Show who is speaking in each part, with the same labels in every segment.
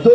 Speaker 1: 2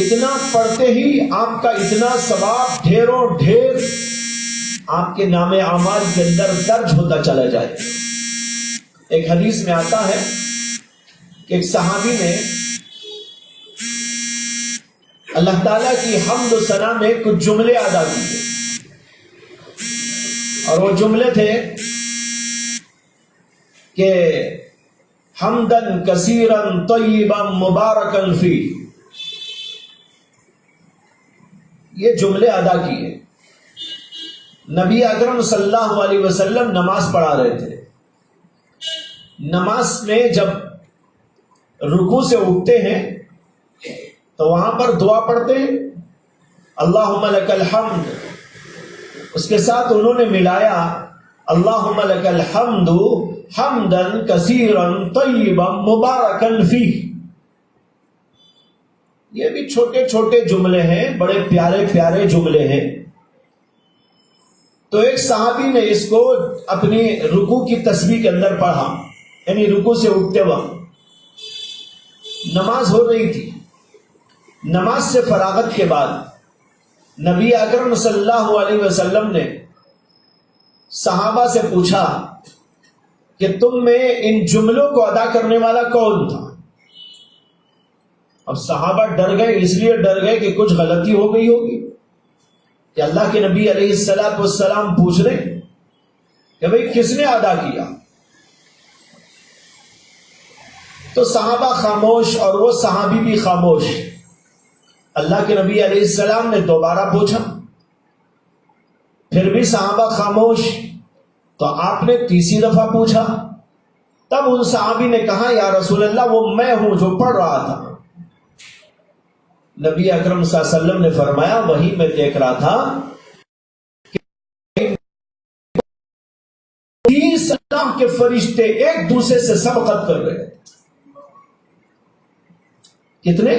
Speaker 1: اتنا پڑھتے ہی آپ کا اتنا ثواب ڈھیروں ڈھیر آپ کے نام اعمال کے اندر درج ہوتا چلا جائے. ایک حدیث میں آتا ہے کہ ایک صحابی نے اللہ تعالیٰ کی حمد و ثنا میں کچھ جملے ادا کیے، اور وہ جملے تھے کہ حمدن کثیرا طیبا مبارکا فی. یہ جملے ادا کیے. نبی اکرم صلی اللہ علیہ وسلم نماز پڑھا رہے تھے. نماز میں جب رکوع سے اٹھتے ہیں تو وہاں پر دعا پڑھتے ہیں اللہم لک الحمد، اس کے ساتھ انہوں نے ملایا اللہم لک الحمد حمدا کثیرا طیبا مبارکا فیہ. یہ بھی چھوٹے چھوٹے جملے ہیں، بڑے پیارے پیارے جملے ہیں. تو ایک صحابی نے اس کو اپنی رکوع کی تسبیح کے اندر پڑھا، یعنی رکوع سے اٹھتے وقت. نماز ہو رہی تھی. نماز سے فراغت کے بعد نبی اکرم صلی اللہ علیہ وسلم نے صحابہ سے پوچھا کہ تم میں ان جملوں کو ادا کرنے والا کون تھا؟ اب صحابہ ڈر گئے، اس لیے ڈر گئے کہ کچھ غلطی ہو گئی ہوگی، کہ اللہ کے نبی علیہ السلام پوچھ رہے کہ بھئی کس نے ادا کیا؟ تو صحابہ خاموش، اور وہ صحابی بھی خاموش. اللہ کے نبی علیہ السلام نے دوبارہ پوچھا، پھر بھی صحابہ خاموش. تو آپ نے تیسری دفعہ پوچھا. تب ان صحابی نے کہا یا رسول اللہ وہ میں ہوں جو پڑھ رہا تھا. نبی اکرم صلی اللہ علیہ وسلم نے فرمایا وہی میں دیکھ رہا تھا کہ 30 اللہ کے فرشتے ایک دوسرے سے سبقت کر رہے ہیں. کتنے؟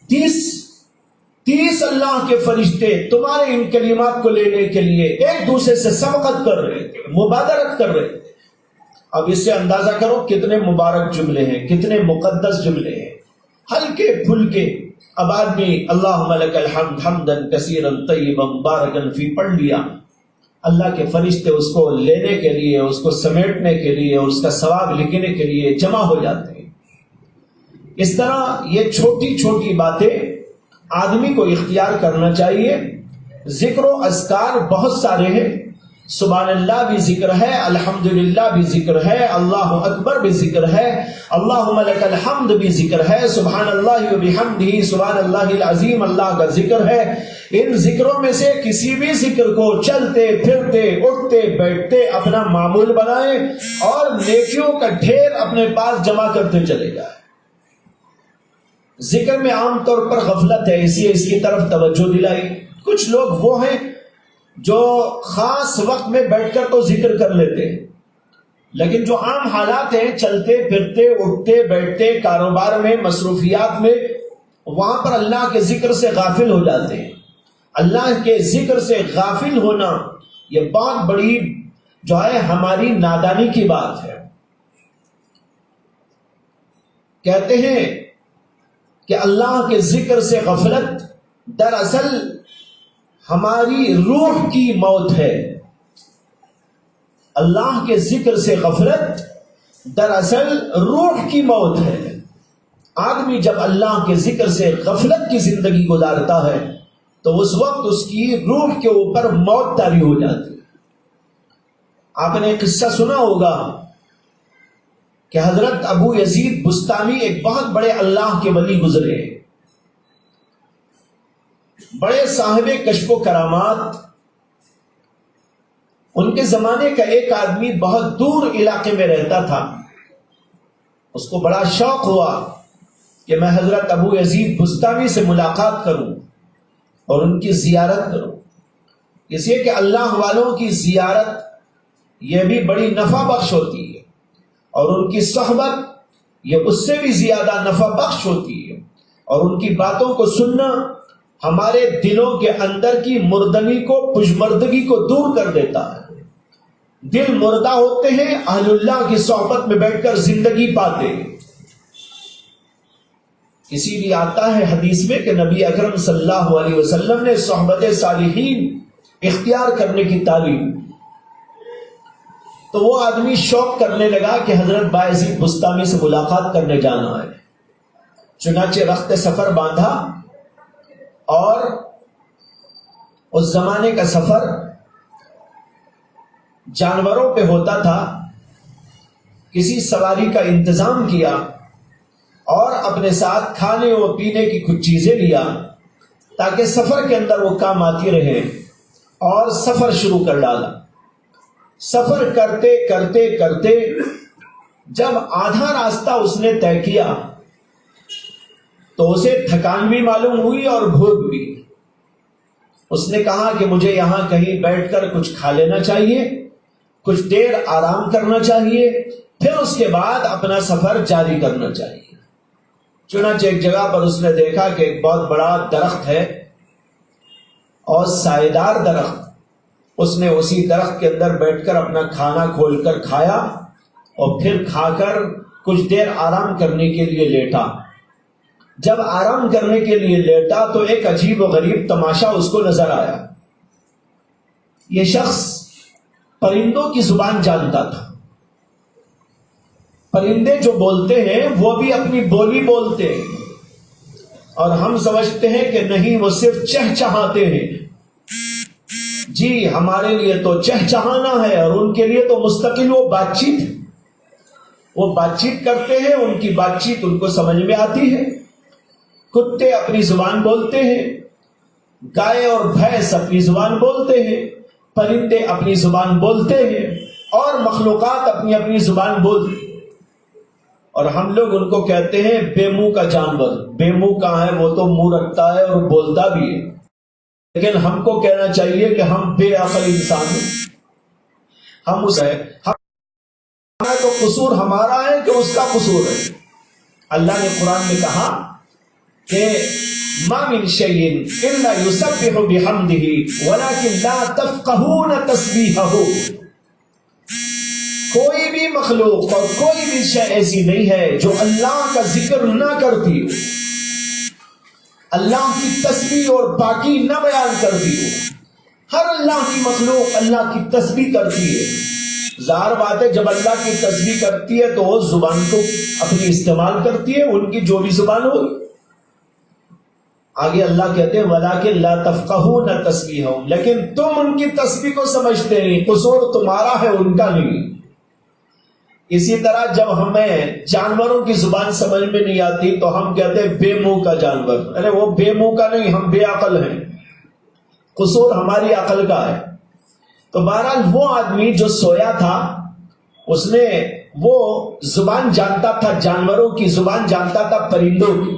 Speaker 1: 30 اللہ کے فرشتے تمہارے ان کلمات کو لینے کے لیے ایک دوسرے سے سبقت کر رہے تھے، مبادرت کر رہے تھے. اب اس سے اندازہ کرو کتنے مبارک جملے ہیں، کتنے مقدس جملے ہیں، ہلکے پھلکے. اب آدمی اللہم لک الحمد حمدا کثیرا طیبا مبارکا فی پڑھ لیا، اللہ کے فرشتے اس کو لینے کے لیے، اس کو سمیٹنے کے لیے اور اس کا ثواب لکھنے کے لیے جمع ہو جاتے ہیں. اس طرح یہ چھوٹی چھوٹی باتیں آدمی کو اختیار کرنا چاہیے. ذکر و اذکار بہت سارے ہیں. سبحان اللہ بھی ذکر ہے، الحمدللہ بھی ذکر ہے، اللہ اکبر بھی ذکر ہے، اللہم لک الحمد بھی ذکر ہے، سبحان اللہ و بحمدہ سبحان اللہ العظیم اللہ کا ذکر ہے. ان ذکروں میں سے کسی بھی ذکر کو چلتے پھرتے اٹھتے بیٹھتے اپنا معمول بنائیں اور نیکیوں کا ڈھیر اپنے پاس جمع کرتے چلے جائیں. ذکر میں عام طور پر غفلت ہے، اس لیے اس کی طرف توجہ دلائی. کچھ لوگ وہ ہیں جو خاص وقت میں بیٹھ کر تو ذکر کر لیتے ہیں، لیکن جو عام حالات ہیں چلتے پھرتے اٹھتے بیٹھتے کاروبار میں مصروفیات میں، وہاں پر اللہ کے ذکر سے غافل ہو جاتے ہیں. اللہ کے ذکر سے غافل ہونا یہ بہت بڑی جو ہے ہماری نادانی کی بات ہے. کہتے ہیں کہ اللہ کے ذکر سے غفلت دراصل ہماری روح کی موت ہے. اللہ کے ذکر سے غفلت دراصل روح کی موت ہے. آدمی جب اللہ کے ذکر سے غفلت کی زندگی گزارتا ہے تو اس وقت اس کی روح کے اوپر موت طاری ہو جاتی ہے. آپ نے ایک قصہ سنا ہوگا کہ حضرت ابو یزید بستانی ایک بہت بڑے اللہ کے ولی گزرے، بڑے صاحب کشف و کرامات. ان کے زمانے کا ایک آدمی بہت دور علاقے میں رہتا تھا. اس کو بڑا شوق ہوا کہ میں حضرت ابو یزید بستانی سے ملاقات کروں اور ان کی زیارت کروں. اس لیے کہ اللہ والوں کی زیارت یہ بھی بڑی نفع بخش ہوتی ہے، اور ان کی صحبت یہ اس سے بھی زیادہ نفع بخش ہوتی ہے. اور ان کی باتوں کو سننا ہمارے دلوں کے اندر کی مردگی کو، پشمردگی کو دور کر دیتا ہے. دل مردہ ہوتے ہیں، اہل اللہ کی صحبت میں بیٹھ کر زندگی پاتے ہیں. اسی لیے آتا ہے حدیث میں کہ نبی اکرم صلی اللہ علیہ وسلم نے صحبت صالحین اختیار کرنے کی تعلیم. تو وہ آدمی شوق کرنے لگا کہ حضرت بایزید بستامی سے ملاقات کرنے جانا ہے. چنانچہ رخت سفر باندھا، اور اس زمانے کا سفر جانوروں پہ ہوتا تھا. کسی سواری کا انتظام کیا اور اپنے ساتھ کھانے و پینے کی کچھ چیزیں لیا تاکہ سفر کے اندر وہ کام آتی رہے، اور سفر شروع کر ڈالا. سفر کرتے کرتے کرتے جب آدھا راستہ اس نے طے کیا تو اسے تھکان بھی معلوم ہوئی اور بھوک بھی. اس نے کہا کہ مجھے یہاں کہیں بیٹھ کر کچھ کھا لینا چاہیے، کچھ دیر آرام کرنا چاہیے، پھر اس کے بعد اپنا سفر جاری کرنا چاہیے. چنانچہ ایک جگہ پر اس نے دیکھا کہ ایک بہت بڑا درخت ہے اور سائے دار درخت. اس نے اسی درخت کے اندر بیٹھ کر اپنا کھانا کھول کر کھایا اور پھر کھا کر کچھ دیر آرام کرنے کے لیے لیٹا. جب آرام کرنے کے لیے لیٹا تو ایک عجیب و غریب تماشا اس کو نظر آیا. یہ شخص پرندوں کی زبان جانتا تھا. پرندے جو بولتے ہیں وہ بھی اپنی بولی بولتے ہیں، اور ہم سمجھتے ہیں کہ نہیں، وہ صرف چہچہاتے ہیں. جی ہمارے لیے تو چہچہانا ہے، اور ان کے لیے تو مستقل وہ بات چیت کرتے ہیں. ان کی بات چیت ان کو سمجھ میں آتی ہے. کتے اپنی زبان بولتے ہیں، گائے اور بھینس اپنی زبان بولتے ہیں، پرندے اپنی زبان بولتے ہیں، اور مخلوقات اپنی اپنی زبان بولتے ہیں. اور ہم لوگ ان کو کہتے ہیں بے منہ کا جانور. بے منہ کہاں ہے؟ وہ تو منہ رکھتا ہے اور بولتا بھی ہے. لیکن ہم کو کہنا چاہیے کہ ہم بے عقل انسان ہیں. ہم اس ہے، ہمارا تو قصور ہمارا ہے کہ اس کا قصور ہے. اللہ نے قرآن میں کہا کہ ما من شیء الا یسبح بحمدہ ولکن لا تفقہون تسبیحہ. کوئی بھی مخلوق اور کوئی بھی شے ایسی نہیں ہے جو اللہ کا ذکر نہ کرتی ہو، اللہ کی تسبیح اور پاکی نہ بیان کرتی ہو. ہر اللہ کی مخلوق اللہ کی تسبیح کرتی ہے. ظاہر بات ہے جب اللہ کی تسبیح کرتی ہے تو وہ زبان کو اپنی استعمال کرتی ہے، ان کی جو بھی زبان ہوگی. آگے اللہ کہتے ہیں وَلَٰكِن لَا تَفْقَهُونَ تَسْبِيحَهُمْ، لیکن تم ان کی تسبیح کو سمجھتے نہیں، قصور تمہارا ہے ان کا نہیں. اسی طرح جب ہمیں جانوروں کی زبان سمجھ میں نہیں آتی تو ہم کہتے ہیں بے منہ کا جانور. ارے وہ بے منہ کا نہیں، ہم بے عقل ہیں، قصور ہماری عقل کا ہے. تو بہرحال وہ آدمی جو سویا تھا اس نے وہ زبان جانتا تھا، جانوروں کی زبان جانتا تھا، پرندوں کی.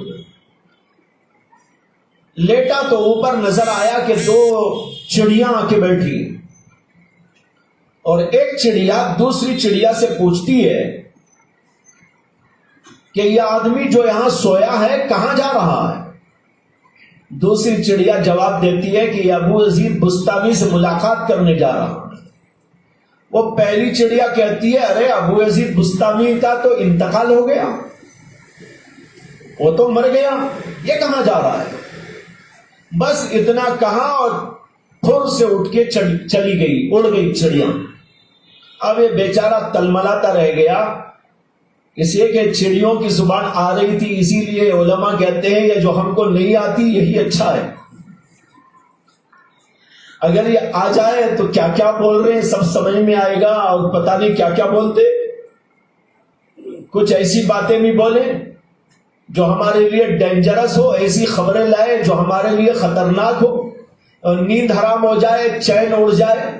Speaker 1: لیٹا تو اوپر نظر آیا کہ دو چڑیاں آ کے بیٹھی، اور ایک چڑیا دوسری چڑیا سے پوچھتی ہے کہ یہ آدمی جو یہاں سویا ہے کہاں جا رہا ہے. دوسری چڑیا جواب دیتی ہے کہ یہ ابو یزید بستامی سے ملاقات کرنے جا رہا ہے. وہ پہلی چڑیا کہتی ہے ارے ابو یزید بستامی کا تو انتقال ہو گیا، وہ تو مر گیا، یہ کہاں جا رہا ہے. بس اتنا کہا اور پھر سے اٹھ کے چلی گئی، اڑ گئی چڑیا. اب یہ بیچارہ تلملاتا رہ گیا، اس لیے کہ چڑیوں کی زبان آ رہی تھی. اسی لیے علماء کہتے ہیں یہ جو ہم کو نہیں آتی یہی اچھا ہے. اگر یہ آ جائے تو کیا کیا بول رہے ہیں سب سمجھ میں آئے گا، اور پتہ نہیں کیا کیا بولتے. کچھ ایسی باتیں بھی بولیں جو ہمارے لیے ڈینجرس ہو، ایسی خبریں لائے جو ہمارے لیے خطرناک ہو، اور نیند حرام ہو جائے، چین اڑ جائے.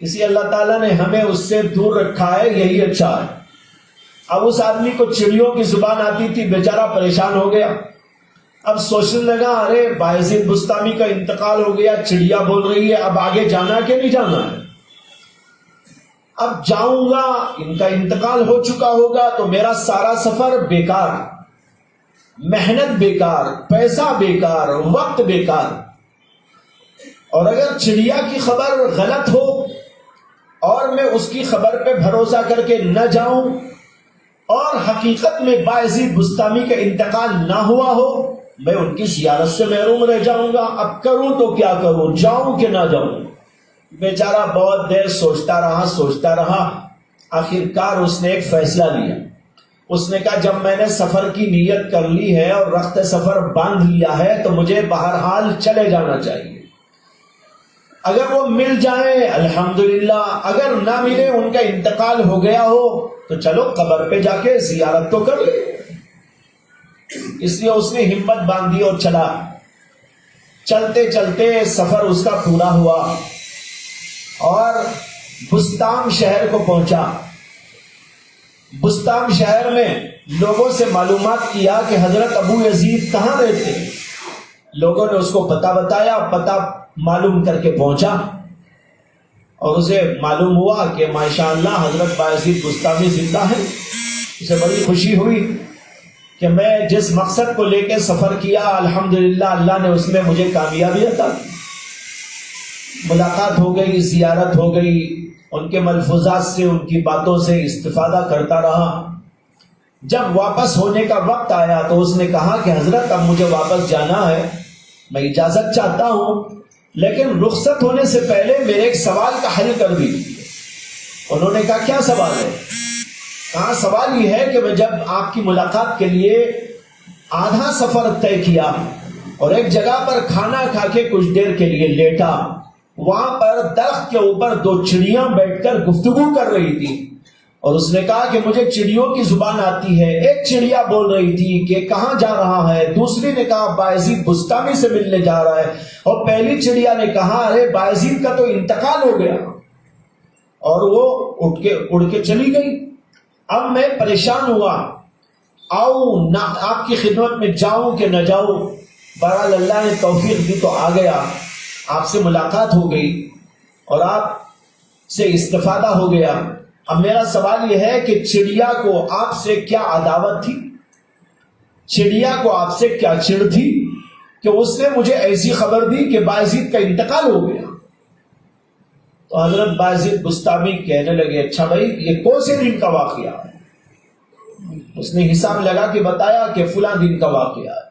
Speaker 1: اسی اللہ تعالیٰ نے ہمیں اس سے دور رکھا ہے، یہی اچھا ہے. اب اس آدمی کو چڑیوں کی زبان آتی تھی، بیچارہ پریشان ہو گیا. اب سوچنے لگا ارے بایزید بستامی کا انتقال ہو گیا، چڑیا بول رہی ہے، اب آگے جانا کہ نہیں جانا ہے. اب جاؤں گا، ان کا انتقال ہو چکا ہوگا تو میرا سارا سفر بیکار، محنت بیکار، پیسہ بیکار، وقت بیکار. اور اگر چڑیا کی خبر غلط ہو اور میں اس کی خبر پہ بھروسہ کر کے نہ جاؤں اور حقیقت میں بایزید بسطامی کا انتقال نہ ہوا ہو، میں ان کی زیارت سے محروم رہ جاؤں گا. اب کروں تو کیا کروں، جاؤں کہ نہ جاؤں؟ بیچارہ بہت دیر سوچتا رہا. آخرکار اس نے ایک فیصلہ لیا. اس نے کہا جب میں نے سفر کی نیت کر لی ہے اور رخت سفر باندھ لیا ہے تو مجھے بہرحال چلے جانا چاہیے. اگر وہ مل جائیں الحمدللہ، اگر نہ ملے، ان کا انتقال ہو گیا ہو، تو چلو قبر پہ جا کے زیارت تو کر لے. اس لیے اس نے ہمت باندھی اور چلا. چلتے چلتے سفر اس کا پورا ہوا اور بستام شہر کو پہنچا. بستام شہر میں لوگوں سے معلومات کیا کہ حضرت ابو یزید کہاں رہتے. لوگوں نے اس کو پتہ بتایا، پتہ معلوم کر کے پہنچا اور اسے معلوم ہوا کہ ماشاءاللہ حضرت بایزید بسطامی زندہ ہے. اسے بڑی خوشی ہوئی کہ میں جس مقصد کو لے کے سفر کیا الحمدللہ اللہ نے اس میں مجھے کامیابی عطا کی. ملاقات ہو گئی، زیارت ہو گئی، ان کے ملفوظات سے، ان کی باتوں سے استفادہ کرتا رہا. جب واپس ہونے کا وقت آیا تو اس نے کہا کہ حضرت اب مجھے واپس جانا ہے، میں اجازت چاہتا ہوں، لیکن رخصت ہونے سے پہلے میرے ایک سوال کا حل کر دیجیے. انہوں نے کہا کیا سوال ہے؟ کہا سوال یہ ہے کہ میں جب آپ کی ملاقات کے لیے آدھا سفر طے کیا اور ایک جگہ پر کھانا کھا کے کچھ دیر کے لیے لیٹا، وہاں پر درخت کے اوپر دو چڑیاں بیٹھ کر گفتگو کر رہی تھی اور اس نے کہا کہ مجھے چڑیوں کی زبان آتی ہے. ایک چڑیا بول رہی تھی کہ کہاں جا رہا ہے، دوسری نے کہا بایزید بسطامی سے ملنے جا رہا ہے، اور پہلی چڑیا نے کہا ارے بایزید کا تو انتقال ہو گیا، اور وہ اڑ کے چلی گئی. اب میں پریشان ہوا، آؤں نہ آپ کی خدمت میں جاؤں کہ نہ جاؤں. بہرحال اللہ نے توفیق دی تو آ گیا. آپ سے ملاقات ہو گئی اور آپ سے استفادہ ہو گیا. اب میرا سوال یہ ہے کہ چڑیا کو آپ سے کیا عداوت تھی، چڑیا کو آپ سے کیا چڑ تھی کہ اس نے مجھے ایسی خبر دی کہ بایزید کا انتقال ہو گیا؟ تو حضرت بایزید بسطامی کہنے لگے اچھا بھائی یہ کون سے دن کا واقعہ ہے؟ اس نے حساب لگا کے بتایا کہ فلاں دن کا واقعہ ہے.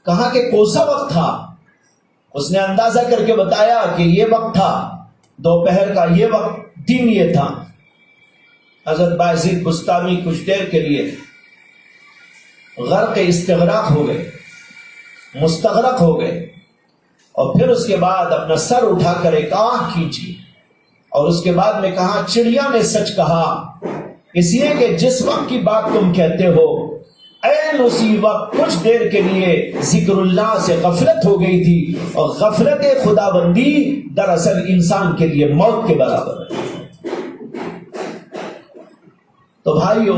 Speaker 1: کہا کہ کون سا وقت تھا؟ اس نے اندازہ کر کے بتایا کہ یہ وقت تھا دوپہر کا، یہ وقت، دن یہ تھا. حضرت بایزید بسطامی کچھ دیر کے لیے غرق استغراق ہو گئے، مستغرق ہو گئے، اور پھر اس کے بعد اپنا سر اٹھا کر ایک آہ کھینچی اور اس کے بعد میں کہا چڑیا نے سچ کہا، اس لیے کہ جس وقت کی بات تم کہتے ہو عین اسی وقت کچھ دیر کے لیے ذکر اللہ سے غفلت ہو گئی تھی، اور غفلت خدا بندی دراصل انسان کے لیے موت کے برابر ہے. تو بھائیوں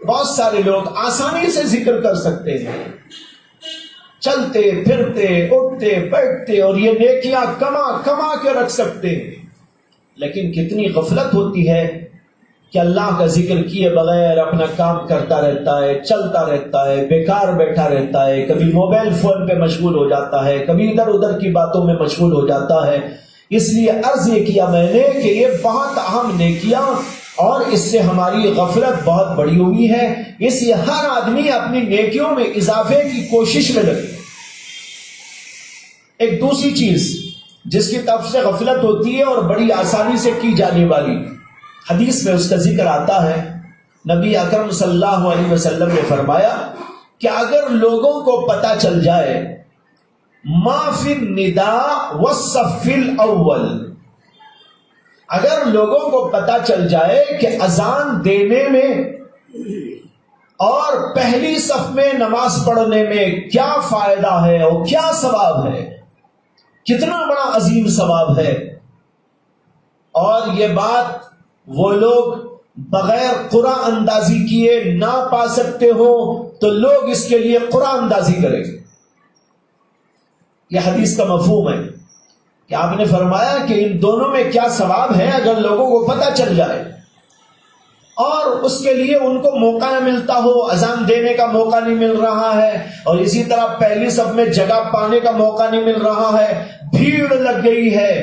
Speaker 1: بہت سارے لوگ آسانی سے ذکر کر سکتے ہیں، چلتے پھرتے اٹھتے بیٹھتے اور یہ نیکیاں کما کے رکھ سکتے ہیں، لیکن کتنی غفلت ہوتی ہے کہ اللہ کا ذکر کیے بغیر اپنا کام کرتا رہتا ہے، چلتا رہتا ہے، بیکار بیٹھا رہتا ہے، کبھی موبائل فون پہ مشغول ہو جاتا ہے، کبھی ادھر ادھر کی باتوں میں مشغول ہو جاتا ہے. اس لیے عرض یہ کیا میں نے کہ یہ بہت اہم نیکیاں اور اس سے ہماری غفلت بہت بڑی ہوئی ہے. اس لیے ہر آدمی اپنی نیکیوں میں اضافے کی کوشش میں لگے. ایک دوسری چیز جس کی طرف سے غفلت ہوتی ہے اور بڑی آسانی سے کی جانے والی، حدیث میں اس کا ذکر آتا ہے، نبی اکرم صلی اللہ علیہ وسلم نے فرمایا کہ اگر لوگوں کو پتہ چل جائے ما فی النداء والصف الاول، اگر لوگوں کو پتہ چل جائے کہ اذان دینے میں اور پہلی صف میں نماز پڑھنے میں کیا فائدہ ہے اور کیا ثواب ہے، کتنا بڑا عظیم ثواب ہے، اور یہ بات وہ لوگ بغیر قرآن اندازی کیے نہ پا سکتے ہو تو لوگ اس کے لیے قرآن اندازی کریں گے. یہ حدیث کا مفہوم ہے کہ آپ نے فرمایا کہ ان دونوں میں کیا ثواب ہے اگر لوگوں کو پتہ چل جائے اور اس کے لیے ان کو موقع نہ ملتا ہو، اذان دینے کا موقع نہیں مل رہا ہے، اور اسی طرح پہلی صف میں جگہ پانے کا موقع نہیں مل رہا ہے، بھیڑ لگ گئی ہے،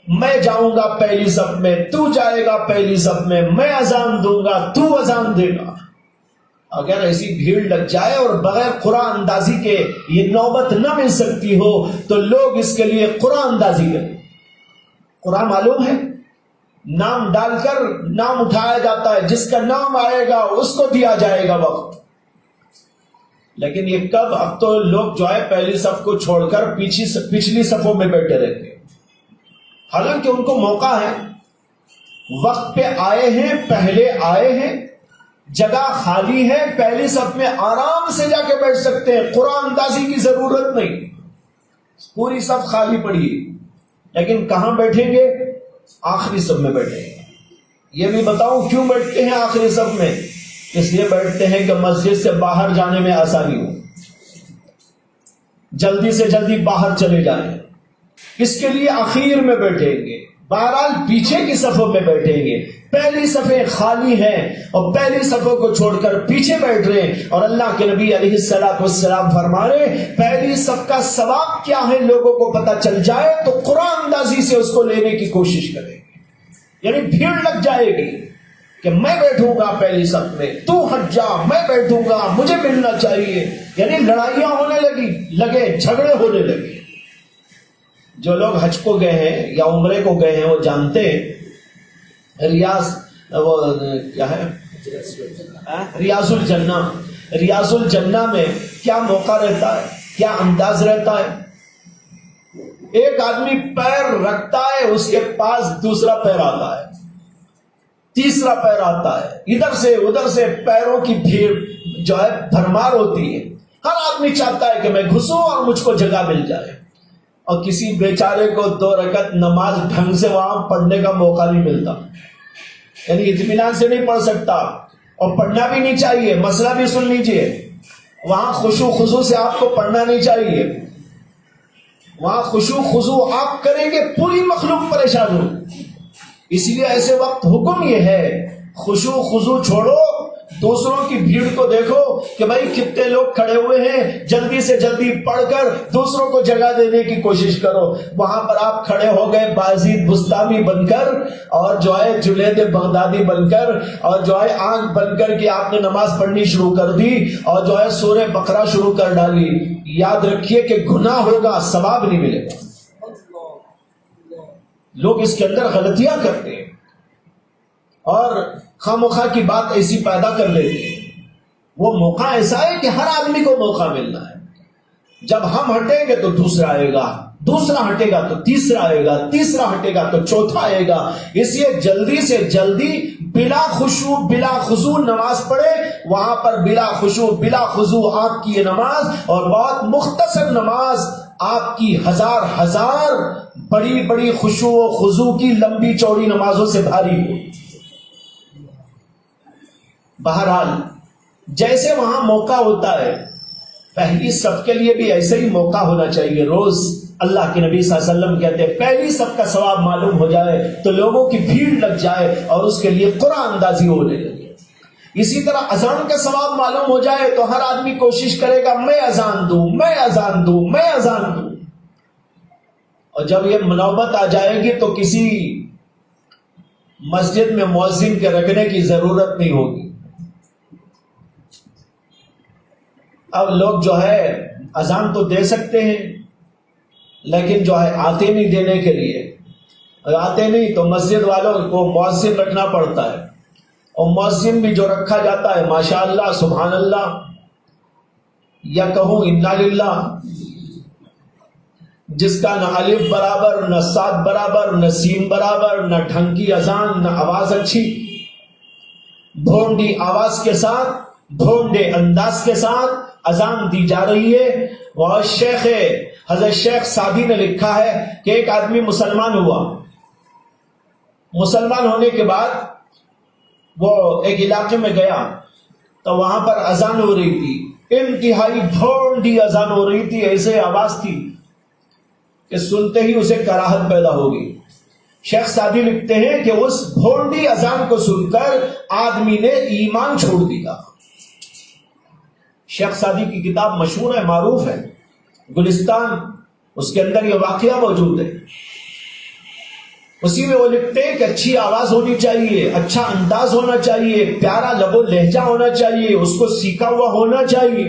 Speaker 1: میں جاؤں گا پہلی صف میں، تو جائے گا پہلی صف میں اذان دوں گا، تو اذان دے گا۔ اگر ایسی بھیڑ لگ جائے اور بغیر قرآن اندازی کے یہ نوبت نہ مل سکتی ہو تو لوگ اس کے لیے قرآن اندازی کریں۔ قرآن معلوم ہے، نام ڈال کر نام اٹھایا جاتا ہے، جس کا نام آئے گا اس کو دیا جائے گا وقت۔ لیکن یہ کب؟ اب تو لوگ جو ہے پہلی صف کو چھوڑ کر پچھلی صفوں میں بیٹھے رہتے ہیں، حالانکہ ان کو موقع ہے، وقت پہ آئے ہیں، پہلے آئے ہیں، جگہ خالی ہے، پہلی صف میں آرام سے جا کے بیٹھ سکتے ہیں، قرآن اندازی کی ضرورت نہیں، پوری صف خالی پڑی ہے۔ لیکن کہاں بیٹھیں گے؟ آخری صف میں بیٹھیں گے۔ یہ بھی بتاؤں کیوں بیٹھتے ہیں آخری صف میں؟ اس لیے بیٹھتے ہیں کہ مسجد سے باہر جانے میں آسانی ہو، جلدی سے جلدی باہر چلے جائیں، اس کے لیے آخر میں بیٹھیں گے۔ بہرحال پیچھے کی صفوں میں بیٹھیں گے، پہلی صفیں خالی ہیں اور پہلی صفوں کو چھوڑ کر پیچھے بیٹھ رہے ہیں، اور اللہ کے نبی علیہ الصلوۃ والسلام فرما رہے پہلی صف کا ثواب کیا ہے لوگوں کو پتہ چل جائے تو قرآن اندازی سے اس کو لینے کی کوشش کریں گے۔ یعنی بھیڑ لگ جائے گی کہ میں بیٹھوں گا پہلی صف میں، تو ہٹ جا، میں بیٹھوں گا، مجھے ملنا چاہیے، یعنی لڑائیاں ہونے لگے، جھگڑے ہونے لگے۔ جو لوگ حج کو گئے ہیں یا عمرے کو گئے ہیں وہ جانتے ہیں ریاض الجنہ میں کیا موقع رہتا ہے، کیا انداز رہتا ہے۔ ایک آدمی پیر رکھتا ہے، اس کے پاس دوسرا پیر آتا ہے، تیسرا پیر آتا ہے، ادھر سے ادھر سے پیروں کی بھیڑ جو ہے بھرمار ہوتی ہے۔ ہر آدمی چاہتا ہے کہ میں گھسوں اور مجھ کو جگہ مل جائے، اور کسی بیچارے کو 2 رکعت نماز ڈھنگ سے وہاں پڑھنے کا موقع نہیں ملتا، یعنی اطمینان سے نہیں پڑھ سکتا، اور پڑھنا بھی نہیں چاہیے۔ مسئلہ بھی سن لیجئے، وہاں خشوع خضوع سے آپ کو پڑھنا نہیں چاہیے، وہاں خشوع خضوع آپ کریں گے پوری مخلوق پریشان ہو۔ اس لیے ایسے وقت حکم یہ ہے، خشوع خضوع چھوڑو، دوسروں کی بھیڑ کو دیکھو کہ بھائی کتنے لوگ کھڑے ہوئے ہیں، جلدی سے جلدی پڑھ کر دوسروں کو جگہ دینے کی کوشش کرو۔ وہاں پر آپ کھڑے ہو گئے بازید بستامی بن کر، اور جو ہے جنید بغدادی بن کر، اور جو ہے آنکھ بن کر کہ آپ نے نماز پڑھنی شروع کر دی، اور جو ہے سورہ بقرہ شروع کر ڈالی۔ یاد رکھیے کہ گناہ ہوگا، ثواب نہیں ملے گا۔ لوگ اس کے اندر غلطیاں کرتے ہیں اور خامخواہ کی بات ایسی پیدا کر لیتے ہیں۔ وہ موقع ایسا ہے کہ ہر آدمی کو موقع ملنا ہے۔ جب ہم ہٹیں گے تو دوسرا آئے گا، دوسرا ہٹے گا تو تیسرا آئے گا، تیسرا ہٹے گا تو چوتھا آئے گا۔ اس لیے جلدی سے جلدی بلا خشوع بلا خضوع نماز پڑھے، وہاں پر بلا خشوع بلا خضوع آپ کی یہ نماز، اور بہت مختصر نماز آپ کی ہزار بڑی بڑی خشوع و خضوع کی لمبی چوڑی نمازوں سے بھاری ہو۔ بہرحال جیسے وہاں موقع ہوتا ہے، پہلی صف کے لیے بھی ایسے ہی موقع ہونا چاہیے۔ روز اللہ کے نبی صلی اللہ علیہ وسلم کہتے ہیں پہلی صف کا ثواب معلوم ہو جائے تو لوگوں کی بھیڑ لگ جائے اور اس کے لیے قرآن اندازی ہونے لگے۔ اسی طرح اذان کا ثواب معلوم ہو جائے تو ہر آدمی کوشش کرے گا میں اذان دوں، میں اذان دوں، میں اذان دوں۔ اور جب یہ نوبت آ جائے گی تو کسی مسجد میں مؤذن کے رکھنے کی ضرورت نہیں ہوگی۔ اب لوگ جو ہے اذان تو دے سکتے ہیں لیکن جو ہے آتے نہیں دینے کے لیے، آتے نہیں تو مسجد والوں کو مؤذن رکھنا پڑتا ہے، اور مؤذن بھی جو رکھا جاتا ہے ماشاءاللہ سبحان اللہ، یا کہوں انا للہ، جس کا نہ الف برابر، نہ صاد برابر، نہ سین برابر، نہ ڈھنگ کی اذان، نہ آواز اچھی، بھونڈی آواز کے ساتھ، بھونڈے انداز کے ساتھ اذان دی جا رہی ہے۔ اور حضرت شیخ سعدی نے لکھا ہے کہ ایک آدمی مسلمان ہوا، مسلمان ہونے کے بعد وہ ایک علاقے میں گیا تو وہاں پر اذان ہو رہی تھی، انتہائی بھونڈی اذان ہو رہی تھی، ایسے آواز تھی کہ سنتے ہی اسے کراہت پیدا ہوگی۔ شیخ سعدی لکھتے ہیں کہ اس بھونڈی اذان کو سن کر آدمی نے ایمان چھوڑ دیا۔ شیخ سعدی کی کتاب مشہور ہے، معروف ہے، گلستان، اس کے اندر یہ واقعہ موجود ہے۔ اسی میں وہ لکھتے ہیں کہ اچھی آواز ہونی چاہیے، اچھا انداز ہونا چاہیے، پیارا لب و لہجہ ہونا چاہیے، اس کو سیکھا ہوا ہونا چاہیے.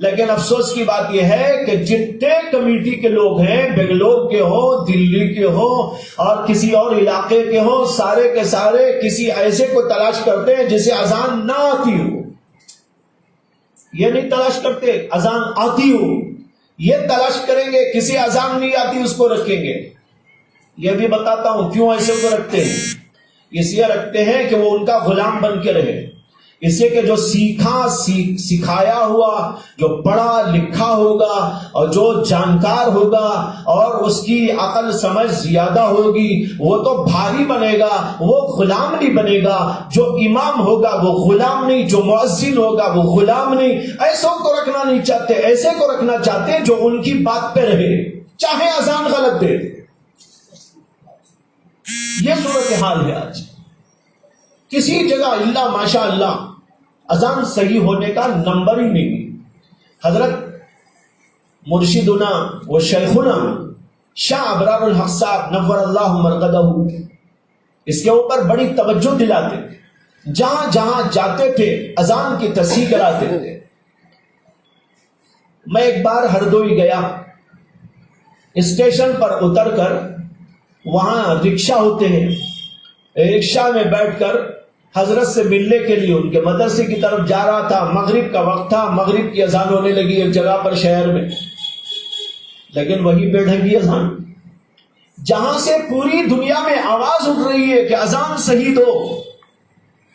Speaker 1: لیکن افسوس کی بات یہ ہے کہ جتنے کمیٹی کے لوگ ہیں، بنگلور کے ہوں، دلی کے ہوں اور کسی اور علاقے کے ہوں، سارے کے سارے کسی ایسے کو تلاش کرتے ہیں جسے اذان نہ آتی ہو. یہ نہیں تلاش کرتے اذان آتی ہو، یہ تلاش کریں گے کسی اذان نہیں آتی اس کو رکھیں گے. یہ بھی بتاتا ہوں کیوں ایسے کو رکھتے ہیں. اس لیے رکھتے ہیں کہ وہ ان کا غلام بن کے رہے، اس لیے کہ جو سکھایا ہوا، جو پڑھا لکھا ہوگا اور جو جانکار ہوگا اور اس کی عقل سمجھ زیادہ ہوگی وہ تو بھاری بنے گا، وہ غلام نہیں بنے گا. جو امام ہوگا وہ غلام نہیں، جو مؤذن ہوگا وہ غلام نہیں. ایسوں کو رکھنا نہیں چاہتے، ایسے کو رکھنا چاہتے ہیں جو ان کی بات پہ رہے چاہے اذان غلط دے. یہ صورتحال ہے آج. کسی جگہ الا ماشاء اللہ اذان صحیح ہونے کا نمبر ہی نہیں. حضرت مرشدنا و شیخنا شاہ ابرار الحق صاحب نور اللہ مرقدہ اس کے اوپر بڑی توجہ دلاتے تھے. جہاں جہاں جاتے تھے اذان کی تصحیح کراتے تھے. میں ایک بار ہردوئی گیا، اسٹیشن پر اتر کر وہاں رکشا ہوتے ہیں، رکشا میں بیٹھ کر حضرت سے ملنے کے لیے ان کے مدرسے کی طرف جا رہا تھا. مغرب کا وقت تھا، مغرب کی اذان ہونے لگی ایک جگہ پر شہر میں، لیکن وہی بے ڈھنگی اذان جہاں سے پوری دنیا میں آواز اٹھ رہی ہے کہ اذان صحیح دو،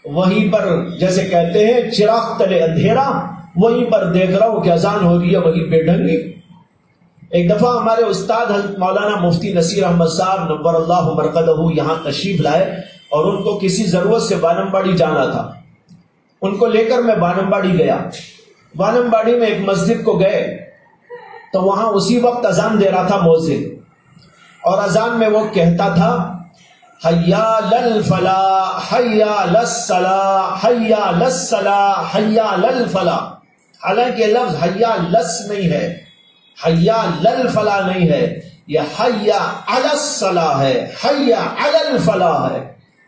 Speaker 1: وہیں پر جیسے کہتے ہیں چراغ تلے اندھیرا، وہیں پر دیکھ رہا ہوں کہ اذان ہو رہی ہے وہی بے ڈھنگی. ایک دفعہ ہمارے استاد حضرت مولانا مفتی نصیر احمد صاحب نور اللہ مرقدہ یہاں تشریف لائے اور ان کو کسی ضرورت سے بانمباڑی جانا تھا. ان کو لے کر میں بانمباڑی گیا. بانمباڑی میں ایک مسجد کو گئے تو وہاں اسی وقت اذان دے رہا تھا مؤذن، اور اذان میں وہ کہتا تھا حیا للفلاح حیا للصلاح حیا للصلاح حیا للفلاح. حالانکہ لفظ حیا لس نہیں ہے، حیا للفلاح نہیں ہے، یہ حیا علی الصلاح ہے، حیا علی الفلاح ہے.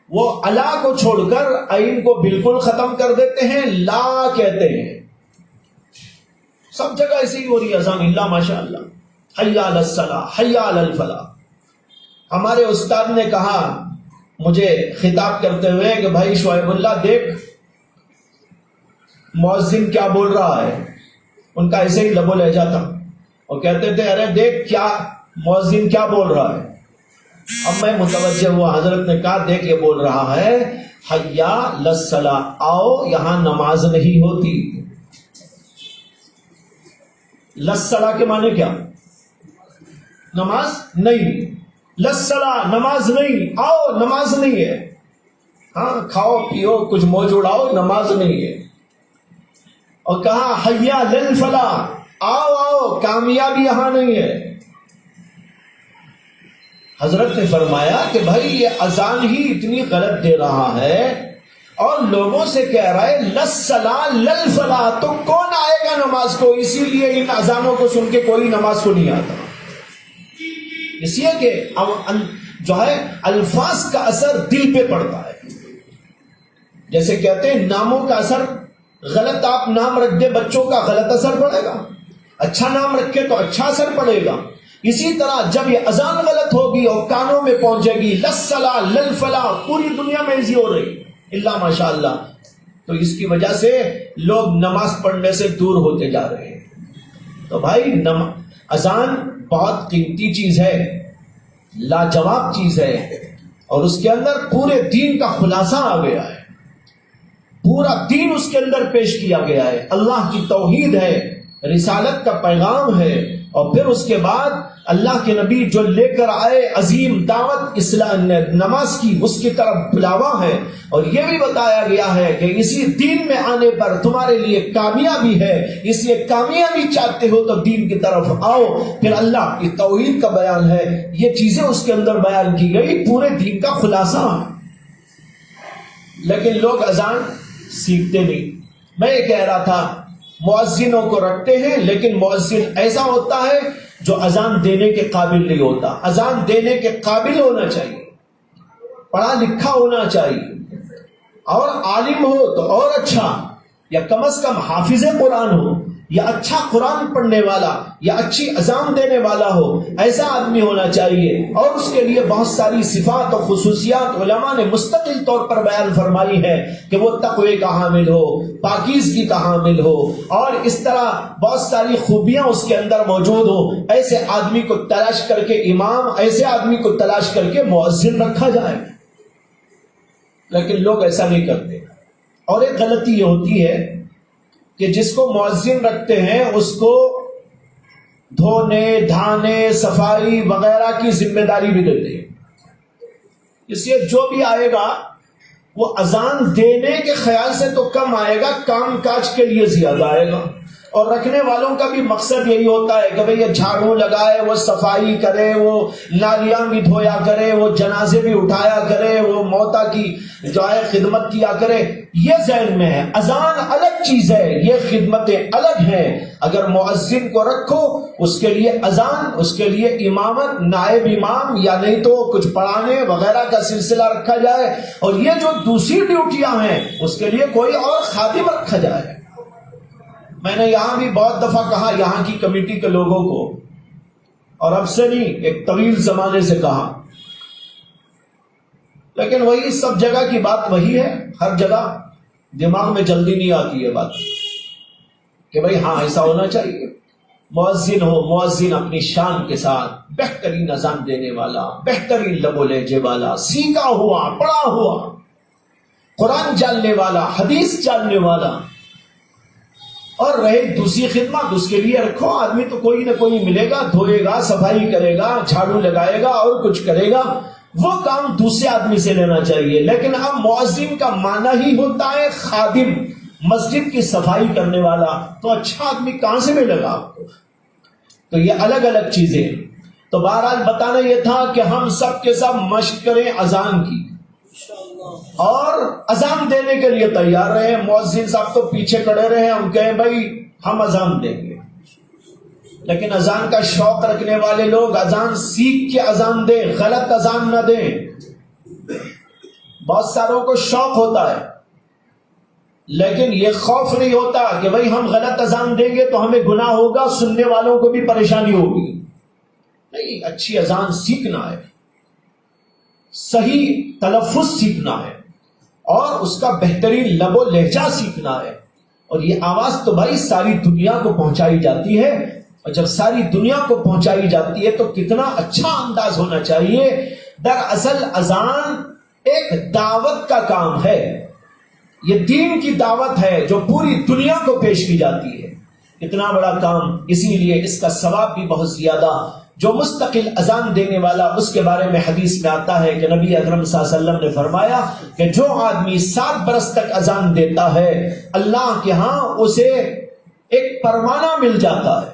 Speaker 1: وہ الا کو چھوڑ کر عین کو بالکل ختم کر دیتے ہیں، لا کہتے ہیں. سب جگہ ایسے ہی ہو رہی ہے اذان الا ماشاء اللہ، حیا علی الصلاح حیا علی الفلاح. ہمارے استاد نے کہا مجھے خطاب کرتے ہوئے کہ بھائی شعیب اللہ دیکھ مؤذن کیا بول رہا ہے. ان کا ایسے ہی لب و لہجہ تھا اور کہتے تھے ارے دیکھ کیا مؤذن کیا بول رہا ہے. اب میں متوجہ ہوا، حضرت نے کہا دیکھ یہ بول رہا ہے حیا للصلاح، آؤ یہاں نماز نہیں ہوتی. للصلاح کے معنی کیا؟ نماز نہیں. للصلاح نماز نہیں، آؤ نماز نہیں ہے. ہاں کھاؤ پیو کچھ موج اڑاؤ، نماز نہیں ہے. اور کہا حیا للفلاح، آؤ آؤ کامیابی یہاں نہیں ہے. حضرت نے فرمایا کہ بھائی یہ اذان ہی اتنی غلط دے رہا ہے اور لوگوں سے کہہ رہا ہے للصلاح للفلاح، تو کون آئے گا نماز کو؟ اسی لیے ان اذانوں کو سن کے کوئی نماز کو نہیں آتا. اس لیے کہ جو ہے الفاظ کا اثر دل پہ پڑتا ہے. جیسے کہتے ہیں ناموں کا اثر، غلط آپ نام رکھ دے بچوں کا غلط اثر پڑے گا، اچھا نام رکھے تو اچھا اثر پڑے گا. اسی طرح جب یہ اذان غلط ہوگی اور کانوں میں پہنچے گی للصلاح للفلاح، پوری دنیا میں ایسی ہو رہی اللہ ماشاء اللہ، تو اس کی وجہ سے لوگ نماز پڑھنے سے دور ہوتے جا رہے ہیں. تو بھائی اذان بہت قیمتی چیز ہے، لاجواب چیز ہے، اور اس کے اندر پورے دین کا خلاصہ آ گیا ہے. پورا دین اس کے اندر پیش کیا گیا ہے. اللہ کی توحید ہے، رسالت کا پیغام ہے، اور پھر اس کے بعد اللہ کے نبی جو لے کر آئے عظیم دعوت اسلام نماز کی، اس کی طرف بلاوا ہے. اور یہ بھی بتایا گیا ہے کہ اسی دین میں آنے پر تمہارے لیے کامیابی ہے، اس لیے کامیابی چاہتے ہو تو دین کی طرف آؤ. پھر اللہ کی توحید کا بیان ہے، یہ چیزیں اس کے اندر بیان کی گئی، پورے دین کا خلاصہ. لیکن لوگ اذان سیکھتے نہیں. میں یہ کہہ رہا تھا مؤذنوں کو رکھتے ہیں، لیکن مؤذن ایسا ہوتا ہے جو اذان دینے کے قابل نہیں ہوتا. اذان دینے کے قابل ہونا چاہیے, پڑھا لکھا ہونا چاہیے, اور عالم ہو تو اور اچھا, یا کم از کم حافظ قرآن ہو, یا اچھا قرآن پڑھنے والا, یا اچھی اذان دینے والا ہو. ایسا آدمی ہونا چاہیے. اور اس کے لیے بہت ساری صفات اور خصوصیات علماء نے مستقل طور پر بیان فرمائی ہے کہ وہ تقوی کا حامل ہو, پاکیزگی کا حامل ہو, اور اس طرح بہت ساری خوبیاں اس کے اندر موجود ہو. ایسے آدمی کو تلاش کر کے امام, ایسے آدمی کو تلاش کر کے مؤذن رکھا جائے. لیکن لوگ ایسا نہیں کرتے. اور ایک غلطی یہ ہوتی ہے کہ جس کو مؤذن رکھتے ہیں اس کو دھونے, دھانے, صفائی وغیرہ کی ذمہ داری بھی دیتے ہیں. اس لیے جو بھی آئے گا وہ اذان دینے کے خیال سے تو کم آئے گا, کام کاج کے لیے زیادہ آئے گا. اور رکھنے والوں کا بھی مقصد یہی ہوتا ہے کہ بھئی یہ جھاڑو لگائے, وہ صفائی کرے, وہ نالیاں بھی دھویا کرے, وہ جنازے بھی اٹھایا کرے, وہ موتا کی جو ہے خدمت کیا کرے. یہ ذہن میں ہے. اذان الگ چیز ہے, یہ خدمتیں الگ ہیں. اگر مؤذن کو رکھو, اس کے لیے اذان, اس کے لیے امامت, نائب امام, یا نہیں تو کچھ پڑھانے وغیرہ کا سلسلہ رکھا جائے. اور یہ جو دوسری ڈیوٹیاں ہیں اس کے لیے کوئی اور خادم رکھا جائے. میں نے یہاں بھی بہت دفعہ کہا, یہاں کی کمیٹی کے لوگوں کو, اور اب سے نہیں, ایک طویل زمانے سے کہا, لیکن وہی سب جگہ کی بات وہی ہے. ہر جگہ دماغ میں جلدی نہیں آتی ہے بات کہ بھئی ہاں ایسا ہونا چاہیے. مؤذن ہو, مؤذن اپنی شان کے ساتھ بہترین اذان دینے والا, بہترین لب و لہجے والا, سیکھا ہوا, پڑھا ہوا, قرآن جاننے والا, حدیث جاننے والا. اور رہے دوسری خدمت, اس کے لیے رکھو آدمی تو کوئی نہ کوئی ملے گا, دھوئے گا, صفائی کرے گا, جھاڑو لگائے گا, اور کچھ کرے گا. وہ کام دوسرے آدمی سے لینا چاہیے. لیکن اب مؤذن کا معنی ہی ہوتا ہے خادم, مسجد کی صفائی کرنے والا. تو اچھا آدمی کہاں سے ملے گا آپ کو؟ تو یہ الگ الگ چیزیں. تو بہرحال بتانا یہ تھا کہ ہم سب کے سب مشق کریں اذان کی, اور اذان دینے کے لیے تیار رہے. مؤذن صاحب تو پیچھے کھڑے رہے, ہم کہیں بھائی ہم اذان دیں گے. لیکن اذان کا شوق رکھنے والے لوگ اذان سیکھ کے اذان دیں, غلط اذان نہ دیں. بہت ساروں کو شوق ہوتا ہے, لیکن یہ خوف نہیں ہوتا کہ بھائی ہم غلط اذان دیں گے تو ہمیں گناہ ہوگا, سننے والوں کو بھی پریشانی ہوگی. نہیں, اچھی اذان سیکھنا ہے, صحیح تلفظ سیکھنا ہے, اور اس کا بہترین لب و لہجہ سیکھنا ہے. اور یہ آواز تو بھائی ساری دنیا کو پہنچائی جاتی ہے, اور جب ساری دنیا کو پہنچائی جاتی ہے تو کتنا اچھا انداز ہونا چاہیے. دراصل اذان ایک دعوت کا کام ہے, یہ دین کی دعوت ہے جو پوری دنیا کو پیش کی جاتی ہے. اتنا بڑا کام, اسی لیے اس کا ثواب بھی بہت زیادہ. جو مستقل اذان دینے والا, اس کے بارے میں حدیث میں آتا ہے کہ نبی اکرم صلی اللہ علیہ وسلم نے فرمایا کہ جو آدمی 7 برس تک اذان دیتا ہے, اللہ کے ہاں اسے ایک پروانہ مل جاتا ہے.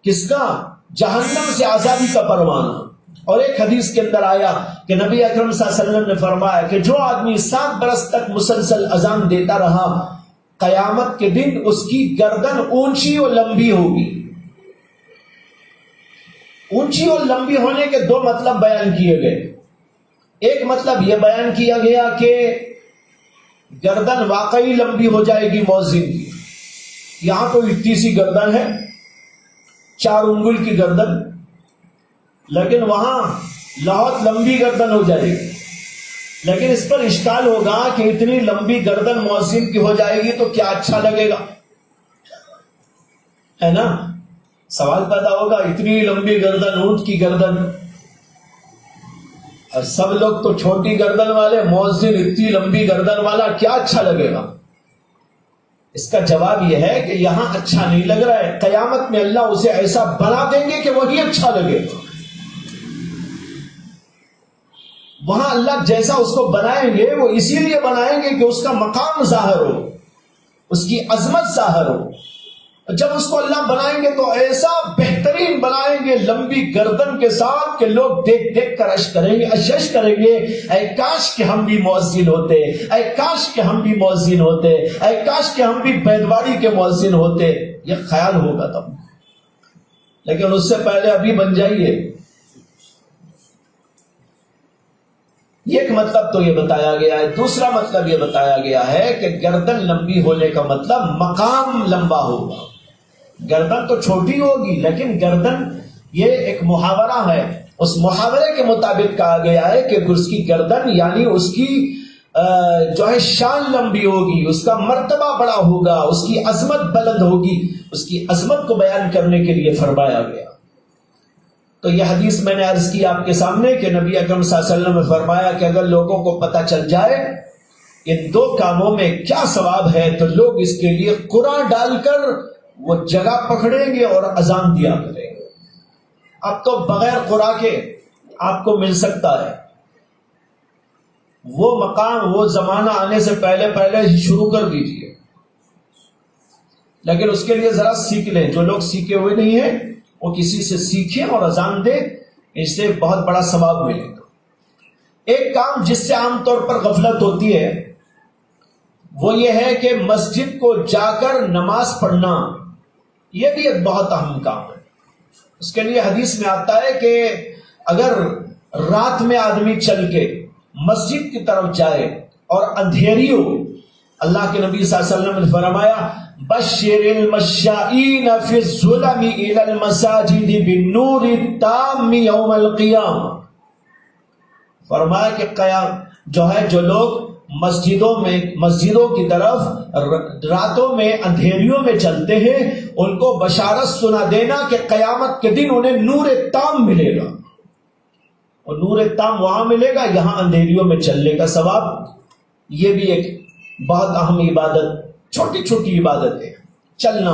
Speaker 1: کس کا؟ جہنم سے آزادی کا پروانہ. اور ایک حدیث کے اندر آیا کہ نبی اکرم صلی اللہ علیہ وسلم نے فرمایا کہ جو آدمی 7 برس تک مسلسل اذان دیتا رہا, قیامت کے دن اس کی گردن اونچی اور لمبی ہوگی. اونچی اور لمبی ہونے کے 2 مطلب بیان کیے گئے. ایک مطلب یہ بیان کیا گیا کہ گردن واقعی لمبی ہو جائے گی مؤذن کی. یہاں تو اتنی سی گردن ہے, 4 انگل کی گردن, لیکن وہاں بہت لمبی گردن ہو جائے گی. لیکن اس پر اشکال ہوگا کہ اتنی لمبی گردن مؤذن کی ہو جائے گی تو کیا اچھا لگے گا, ہے نا؟ سوال پیدا ہوگا, اتنی لمبی گردن, اونٹ کی گردن, اور سب لوگ تو چھوٹی گردن والے, مؤذن اتنی لمبی گردن والا, کیا اچھا لگے گا؟ اس کا جواب یہ ہے کہ یہاں اچھا نہیں لگ رہا ہے, قیامت میں اللہ اسے ایسا بنا دیں گے کہ وہی اچھا لگے گا. وہاں اللہ جیسا اس کو بنائیں گے وہ اسی لیے بنائیں گے کہ اس کا مقام ظاہر ہو, اس کی عظمت ظاہر ہو. جب اس کو اللہ بنائیں گے تو ایسا بہترین بنائیں گے لمبی گردن کے ساتھ کہ لوگ دیکھ دیکھ کر اشک کریں گے, اشش کریں گے, اے کاش کہ ہم بھی مؤذن ہوتے, اے کاش کہ ہم بھی مؤذن ہوتے, اے کاش کہ ہم بھی بیدواڑی کے مؤذن ہوتے. یہ خیال ہوگا تب. لیکن اس سے پہلے ابھی بن جائیے. یہ ایک مطلب تو یہ بتایا گیا ہے. دوسرا مطلب یہ بتایا گیا ہے کہ گردن لمبی ہونے کا مطلب مقام لمبا ہوگا. گردن تو چھوٹی ہوگی لیکن گردن یہ ایک محاورہ ہے. اس محاورے کے مطابق کہا گیا ہے کہ اس کی گردن یعنی اس کی جو ہے شان لمبی ہوگی, اس کا مرتبہ بڑا ہوگا, اس کی عظمت بلند ہوگی. اس کی عظمت کو بیان کرنے کے لیے فرمایا گیا. تو یہ حدیث میں نے عرض کی آپ کے سامنے کہ نبی اکرم صلی اللہ علیہ وسلم نے فرمایا کہ اگر لوگوں کو پتہ چل جائے ان دو کاموں میں کیا ثواب ہے تو لوگ اس کے لیے قرآن ڈال کر وہ جگہ پکڑیں گے اور اذان دیا کریں گے. اب تو بغیر قرآن کے آپ کو مل سکتا ہے. وہ مقام وہ زمانہ آنے سے پہلے ہی شروع کر دیجیے, لیکن اس کے لیے ذرا سیکھ لیں. جو لوگ سیکھے ہوئے نہیں ہیں وہ کسی سے سیکھیں اور اذان دیں, اس سے بہت بڑا ثواب ملے گا. ایک کام جس سے عام طور پر غفلت ہوتی ہے وہ یہ ہے کہ مسجد کو جا کر نماز پڑھنا. یہ بھی ایک بہت اہم کام ہے. اس کے لیے حدیث میں آتا ہے کہ اگر رات میں آدمی چل کے مسجد کی طرف جائے اور اندھیری ہو, اللہ کے نبی صلی اللہ علیہ وسلم نے فرمایا بشر المشائین فی الظلم الی المساجد بالنور التام یوم القیامہ. فرمایا کہ قیام جو ہے جو لوگ مسجدوں کی طرف راتوں میں اندھیریوں میں چلتے ہیں ان کو بشارت سنا دینا کہ قیامت کے دن انہیں نور تام ملے گا. اور نور تام وہاں ملے گا یہاں اندھیریوں میں چلنے کا ثواب. یہ بھی ایک بہت اہم عبادت, چھوٹی چھوٹی عبادت ہے. چلنا,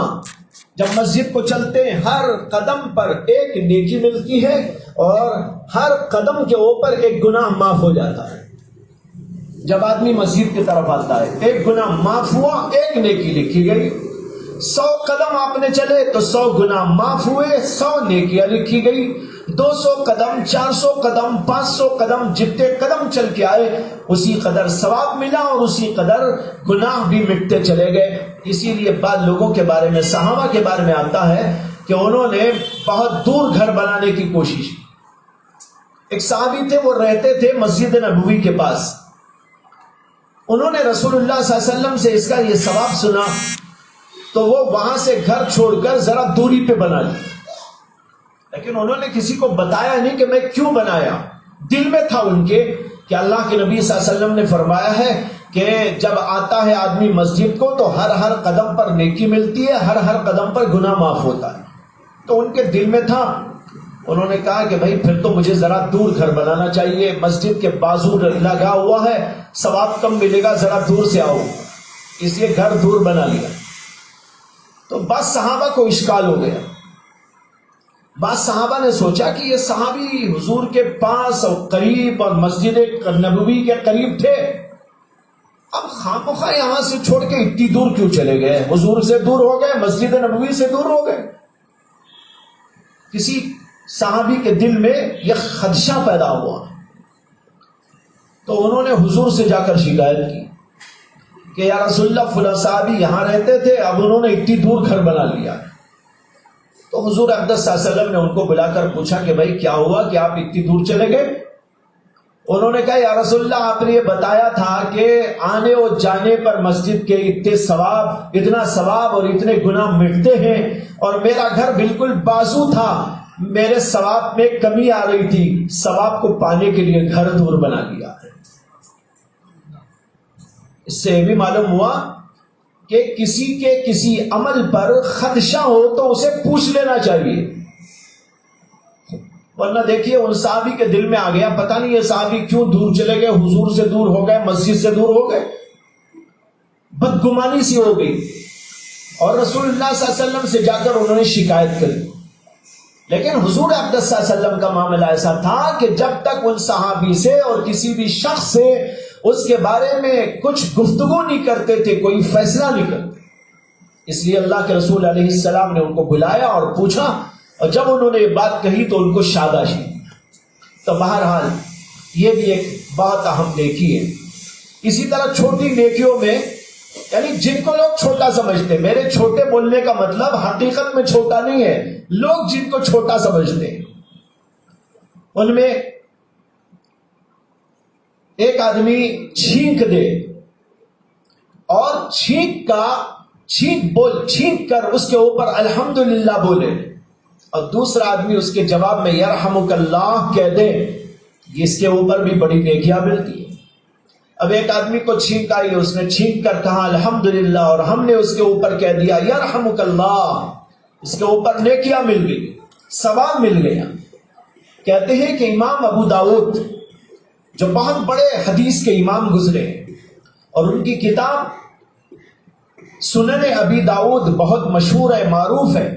Speaker 1: جب مسجد کو چلتے ہیں ہر قدم پر ایک نیکی ملتی ہے اور ہر قدم کے اوپر ایک گناہ معاف ہو جاتا ہے. جب آدمی مسجد کی طرف آتا ہے ایک گناہ معاف ہوا, ایک نیکی لکھی گئی. 100 قدم آپ نے چلے تو 100 گناہ معاف ہوئے, 100 نیکیاں لکھی گئی. 200 قدم, 400 قدم, 500 قدم, جتنے قدم چل کے آئے اسی قدر ثواب ملا اور اسی قدر گناہ بھی مٹتے چلے گئے. اسی لیے بعض لوگوں کے بارے میں, صحابہ کے بارے میں آتا ہے کہ انہوں نے بہت دور گھر بنانے کی کوشش کی. ایک صحابی تھے, وہ رہتے تھے مسجد نبوی کے پاس. انہوں نے رسول اللہ صلی اللہ علیہ وسلم سے اس کا یہ ثواب سنا تو وہ وہاں سے گھر چھوڑ کر ذرا دوری پہ بنا لی. لیکن انہوں نے کسی کو بتایا نہیں کہ میں کیوں بنایا. دل میں تھا ان کے کہ اللہ کے نبی صلی اللہ علیہ وسلم نے فرمایا ہے کہ جب آتا ہے آدمی مسجد کو تو ہر قدم پر نیکی ملتی ہے, ہر قدم پر گناہ معاف ہوتا ہے. تو ان کے دل میں تھا. انہوں نے کہا کہ بھائی پھر تو مجھے ذرا دور گھر بنانا چاہیے, مسجد کے بازو لگا ہوا ہے, ثواب کم ملے گا, ذرا دور سے آؤ. اس لیے گھر دور بنا لیا. تو بعض صحابہ کو اشکال ہو گیا. بعض صحابہ نے سوچا کہ یہ صحابی حضور کے پاس اور قریب اور مسجد نبوی کے قریب تھے, اب خامخواہ یہاں سے چھوڑ کے اتنی دور کیوں چلے گئے؟ حضور سے دور ہو گئے, مسجد نبوی سے دور ہو گئے. کسی صحابی کے دل میں یہ خدشہ پیدا ہوا تو انہوں نے حضور سے جا کر شکایت کی کہ یا رسول اللہ فلاں صحابی یہاں رہتے تھے, اب انہوں نے اتنی دور گھر بنا لیا. تو حضور اقدس صلی اللہ علیہ وسلم نے ان کو بلا کر پوچھا کہ بھائی کیا ہوا کہ آپ اتنی دور چلے گئے؟ انہوں نے کہا یا رسول اللہ آپ نے یہ بتایا تھا کہ آنے اور جانے پر مسجد کے اتنا ثواب اور اتنے گناہ مٹتے ہیں, اور میرا گھر بالکل بازو تھا, میرے ثواب میں کمی آ رہی تھی, ثواب کو پانے کے لیے گھر دور بنا دیا. اس سے یہ بھی معلوم ہوا کہ کسی عمل پر خدشہ ہو تو اسے پوچھ لینا چاہیے. ورنہ دیکھیے ان صحابی کے دل میں آ گیا, پتہ نہیں یہ صحابی کیوں دور چلے گئے, حضور سے دور ہو گئے, مسجد سے دور ہو گئے, بدگمانی سی ہو گئی. اور رسول اللہ صلی اللہ علیہ وسلم سے جا کر انہوں نے شکایت کری. لیکن حضور اقدس صلی اللہ علیہ وسلم کا معاملہ ایسا تھا کہ جب تک ان صحابی سے اور کسی بھی شخص سے اس کے بارے میں کچھ گفتگو نہیں کرتے تھے, کوئی فیصلہ نہیں کرتے. اس لیے اللہ کے رسول علیہ السلام نے ان کو بلایا اور پوچھا, اور جب انہوں نے یہ بات کہی تو ان کو شاباشی. تو بہرحال یہ بھی ایک بہت اہم نیکی ہے. اسی طرح چھوٹی نیکیوں میں یعنی جن کو لوگ چھوٹا سمجھتے ہیں، میرے چھوٹے بولنے کا مطلب حقیقت میں چھوٹا نہیں ہے، لوگ جن کو چھوٹا سمجھتے ہیں، ان میں ایک آدمی چھینک دے اور چھینک کر اس کے اوپر الحمدللہ بولے، اور دوسرا آدمی اس کے جواب میں یرحمک اللہ کہہ دے، اس کے اوپر بھی بڑی نیکیاں ملتی ہیں۔ اب ایک آدمی کو چھینک آئی، اس نے چھینک کر کہا الحمدللہ، اور ہم نے اس کے اوپر کہہ دیا یرحمک اللہ، اس کے اوپر نیکیاں مل گئی، ثواب مل گیا۔ کہتے ہیں کہ امام ابو داؤد جو بہت بڑے حدیث کے امام گزرے، اور ان کی کتاب سنن ابی داؤد بہت مشہور ہے، معروف ہے،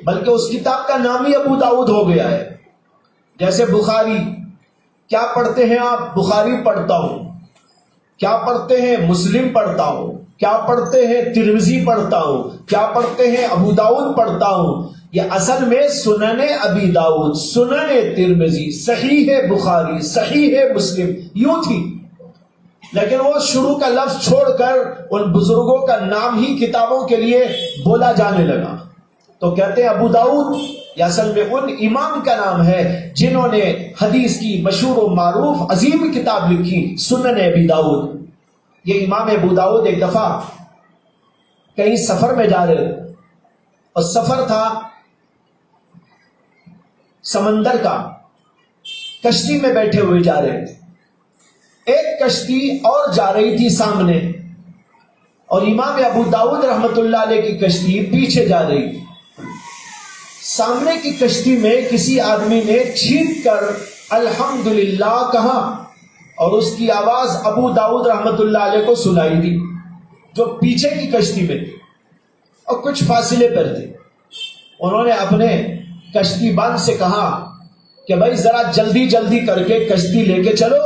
Speaker 1: بلکہ اس کتاب کا نام ہی ابو داؤد ہو گیا ہے۔ جیسے بخاری، کیا پڑھتے ہیں آپ؟ بخاری پڑھتا ہوں۔ کیا پڑھتے ہیں؟ مسلم پڑھتا ہوں۔ کیا پڑھتے ہیں؟ ترمذی پڑھتا ہوں۔ کیا پڑھتے ہیں؟ ابو داؤد پڑھتا ہوں۔ یہ اصل میں سنن ابی داؤد، سنن ترمذی، صحیح ہے بخاری، صحیح ہے مسلم، یوں تھی، لیکن وہ شروع کا لفظ چھوڑ کر ان بزرگوں کا نام ہی کتابوں کے لیے بولا جانے لگا، تو کہتے ہیں ابو داؤد۔ یہ اصل میں ان امام کا نام ہے جنہوں نے حدیث کی مشہور و معروف عظیم کتاب لکھی، سنن ابی داؤد۔ یہ امام ابو داؤد ایک دفعہ کہیں سفر میں جا رہے، اور سفر تھا سمندر کا، کشتی میں بیٹھے ہوئے جا رہے تھے، ایک کشتی اور جا رہی تھی سامنے، اور امام ابو داؤد رحمت اللہ علیہ کی کشتی پیچھے جا رہی تھی۔ سامنے کی کشتی میں کسی آدمی نے چھینک کر الحمدللہ کہا، اور اس کی آواز ابو داؤد رحمت اللہ علیہ کو سنائی دی، جو پیچھے کی کشتی میں تھی اور کچھ فاصلے پر تھے۔ انہوں نے اپنے کشتی باز سے کہا کہ بھائی ذرا جلدی جلدی کر کے کشتی لے کے چلو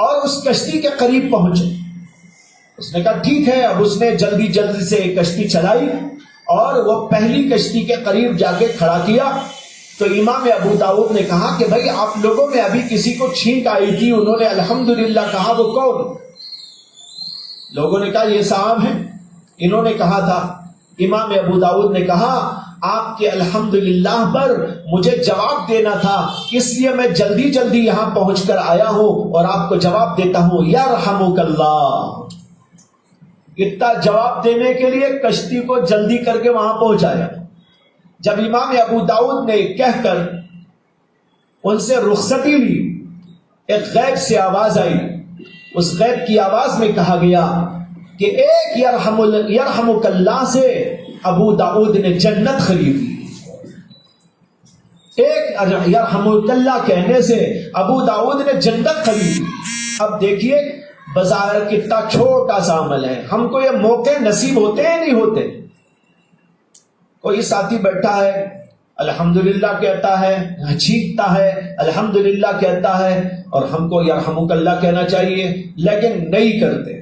Speaker 1: اور اس کشتی کے قریب پہنچو۔ اس نے کہا ٹھیک ہے۔ اب اس نے جلدی جلدی سے کشتی چلائی اور وہ پہلی کشتی کے قریب جا کے کھڑا کیا، تو امام ابو داؤد نے کہا کہ بھائی آپ لوگوں میں ابھی کسی کو چھینک آئی تھی، انہوں نے الحمدللہ کہا، وہ کون؟ لوگوں نے کہا یہ صاحب ہیں، انہوں نے کہا تھا۔ امام ابو داؤد نے کہا آپ کے الحمدللہ پر مجھے جواب دینا تھا، اس لیے میں جلدی جلدی یہاں پہنچ کر آیا ہوں اور آپ کو جواب دیتا ہوں یرحمک اللہ۔ اتنا جواب دینے کے لیے کشتی کو جلدی کر کے وہاں پہنچایا۔ جب امام ابو داؤد نے کہہ کر ان سے رخصتی لی، ایک غیب سے آواز آئی، اس غیب کی آواز میں کہا گیا کہ ایک یرحمک اللہ سے ابو داؤد نے جنت خرید لی۔ ایک یرحمک اللہ کہنے سے ابو داؤد نے جنت خرید لی۔ اب دیکھیے بظاہر کتنا چھوٹا سا عمل ہے، ہم کو یہ موقع نصیب ہوتے ہیں نہیں ہوتے؟ کوئی ساتھی بیٹھا ہے الحمدللہ کہتا ہے، چھینکتا ہے الحمدللہ کہتا ہے، اور ہم کو یرحمک اللہ کہنا چاہیے لیکن نہیں کرتے۔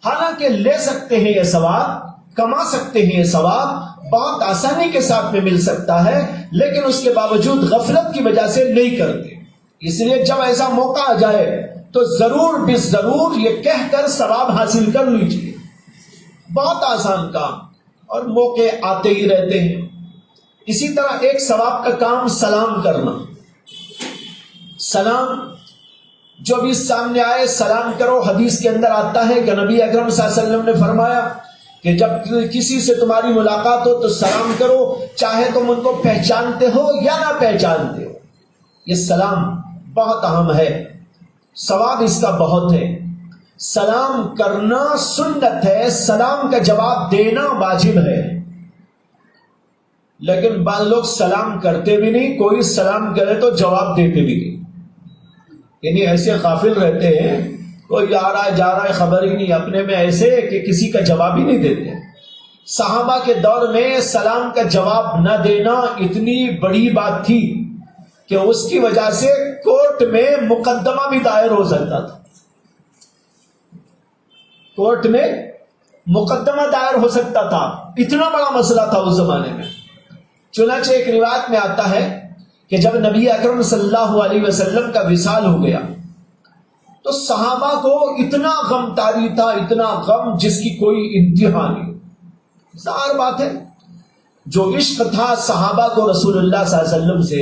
Speaker 1: حالانکہ لے سکتے ہیں یہ ثواب، کما سکتے ہیں یہ ثواب، بہت آسانی کے ساتھ میں مل سکتا ہے، لیکن اس کے باوجود غفلت کی وجہ سے نہیں کرتے۔ اس لیے جب ایسا موقع آ جائے تو ضرور بے ضرور یہ کہہ کر ثواب حاصل کر لیجیے۔ بہت آسان کام، اور موقع آتے ہی رہتے ہیں۔ اسی طرح ایک ثواب کا کام سلام کرنا۔ سلام جو بھی سامنے آئے سلام کرو۔ حدیث کے اندر آتا ہے کہ نبی اکرم صلی اللہ علیہ وسلم نے فرمایا کہ جب کسی سے تمہاری ملاقات ہو تو سلام کرو، چاہے تم ان کو پہچانتے ہو یا نہ پہچانتے ہو۔ یہ سلام بہت اہم ہے، ثواب اس کا بہت ہے۔ سلام کرنا سنت ہے، سلام کا جواب دینا واجب ہے، لیکن بعض لوگ سلام کرتے بھی نہیں، کوئی سلام کرے تو جواب دیتے بھی نہیں، یعنی ایسے غافل رہتے ہیں، کوئی آ رہا ہے جا رہا ہے خبر ہی نہیں، اپنے میں ایسے کہ کسی کا جواب ہی نہیں دیتے۔ صحابہ کے دور میں سلام کا جواب نہ دینا اتنی بڑی بات تھی کہ اس کی وجہ سے کورٹ میں مقدمہ بھی دائر ہو سکتا تھا، کورٹ میں مقدمہ دائر ہو سکتا تھا، اتنا بڑا مسئلہ تھا اس زمانے میں۔ چنانچہ ایک روایت میں آتا ہے کہ جب نبی اکرم صلی اللہ علیہ وسلم کا وصال ہو گیا تو صحابہ کو اتنا غم طاری تھا، اتنا غم جس کی کوئی انتہا نہیں۔ ظاہر بات ہے جو عشق تھا صحابہ کو رسول اللہ صلی اللہ علیہ وسلم سے،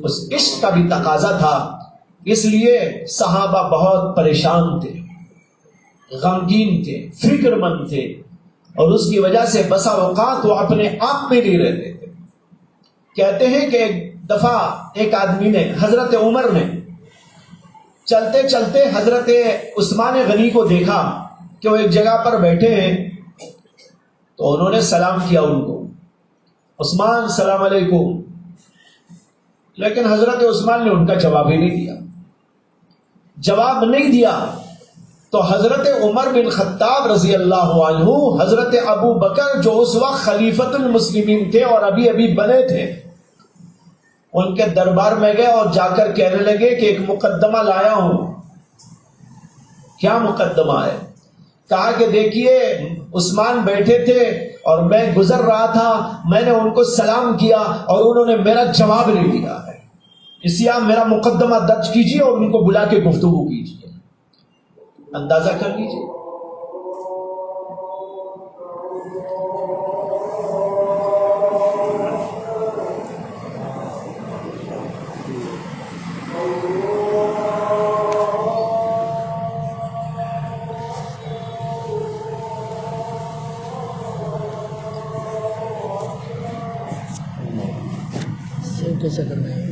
Speaker 1: اس عشق کا بھی تقاضا تھا، اس لیے صحابہ بہت پریشان تھے، غمگین تھے، فکر مند تھے، اور اس کی وجہ سے بسا اوقات وہ اپنے آپ میں نہیں رہتے تھے۔ کہتے ہیں کہ ایک دفعہ ایک آدمی نے، حضرت عمر نے چلتے چلتے حضرت عثمان غنی کو دیکھا کہ وہ ایک جگہ پر بیٹھے ہیں، تو انہوں نے سلام کیا ان کو، عثمان سلام علیکم، لیکن حضرت عثمان نے ان کا جواب ہی نہیں دیا۔ جواب نہیں دیا تو حضرت عمر بن خطاب رضی اللہ عنہ، حضرت ابو بکر جو اس وقت خلیفۃ المسلمین تھے اور ابھی ابھی بنے تھے، ان کے دربار میں گئے اور جا کر کہنے لگے کہ ایک مقدمہ لایا ہوں۔ کیا مقدمہ ہے؟ کہا کہ دیکھیے عثمان بیٹھے تھے اور میں گزر رہا تھا، میں نے ان کو سلام کیا اور انہوں نے میرا جواب نہیں دیا ہے، اس لیے آپ میرا مقدمہ درج کیجیے اور ان کو بلا کے گفتگو کیجیے۔ اندازہ کر لیجیے۔
Speaker 2: کیسے کرنا ہے؟